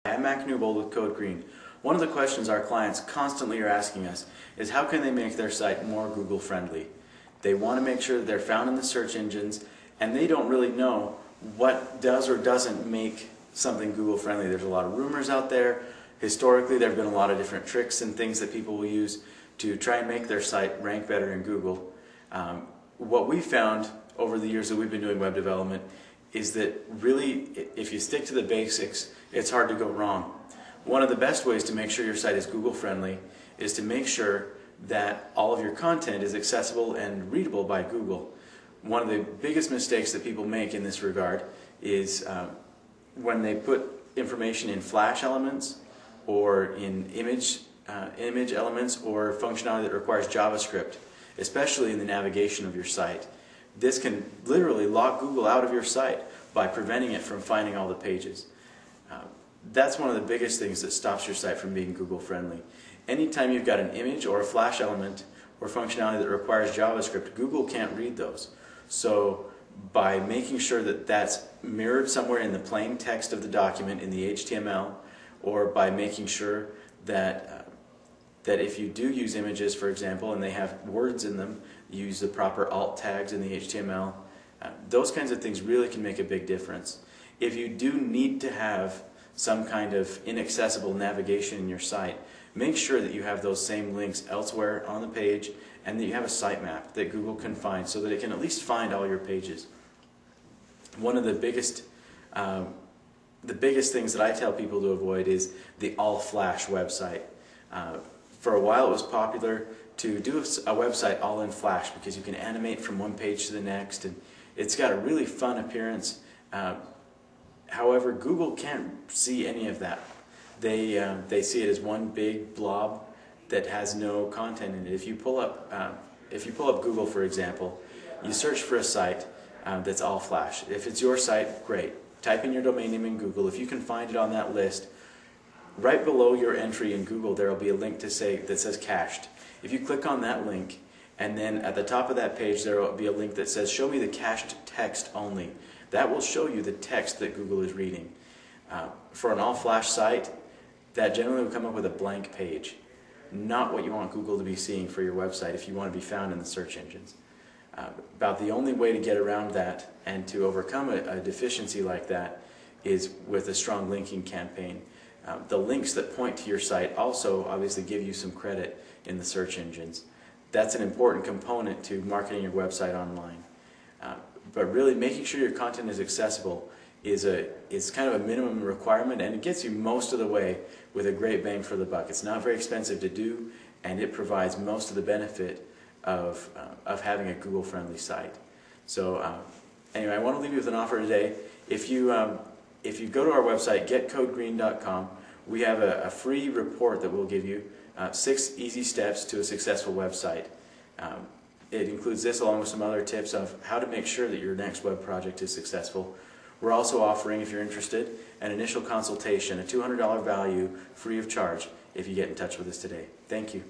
I'm Mac Newbold with Code Green. One of the questions our clients constantly are asking us is how can they make their site more Google friendly? They want to make sure that they're found in the search engines, and they don't really know what does or doesn't make something Google friendly. There's a lot of rumors out there. Historically, there have been a lot of different tricks and things that people will use to try and make their site rank better in Google. What we found over the years that we've been doing web development is that really, if you stick to the basics, it's hard to go wrong. One of the best ways to make sure your site is Google friendly is to make sure that all of your content is accessible and readable by Google. One of the biggest mistakes that people make in this regard is when they put information in Flash elements or in image elements or functionality that requires JavaScript, especially in the navigation of your site. This can literally lock Google out of your site by preventing it from finding all the pages. That's one of the biggest things that stops your site from being Google friendly. Anytime you've got an image or a Flash element or functionality that requires JavaScript, Google can't read those. So by making sure that that's mirrored somewhere in the plain text of the document in the HTML, or by making sure that that if you do use images, for example, and they have words in them, you use the proper alt tags in the HTML. Those kinds of things really can make a big difference. If you do need to have some kind of inaccessible navigation in your site, make sure that you have those same links elsewhere on the page and that you have a sitemap that Google can find so that it can at least find all your pages. One of the biggest things that I tell people to avoid is the all-flash website. For a while it was popular to do a website all in Flash because you can animate from one page to the next and it's got a really fun appearance. However, Google can't see any of that. They see it as one big blob that has no content in it. If you pull up Google, for example, you search for a site that's all Flash. If it's your site, great. Type in your domain name in Google. If you can find it on that list, right below your entry in Google, there will be a link that says cached. If you click on that link, and then at the top of that page there will be a link that says show me the cached text only. That will show you the text that Google is reading. For an all-flash site, that generally will come up with a blank page. Not what you want Google to be seeing for your website if you want to be found in the search engines. About the only way to get around that and to overcome a deficiency like that is with a strong linking campaign. The links that point to your site also obviously give you some credit in the search engines. That's an important component to marketing your website online. But really making sure your content is accessible is kind of a minimum requirement, and it gets you most of the way with a great bang for the buck. It's not very expensive to do, and it provides most of the benefit of having a Google-friendly site. So anyway, I want to leave you with an offer today. If you go to our website, getcodegreen.com, we have a free report that we'll give you, 6 easy steps to a successful website. It includes this along with some other tips of how to make sure that your next web project is successful. We're also offering, if you're interested, an initial consultation, a $200 value free of charge if you get in touch with us today. Thank you.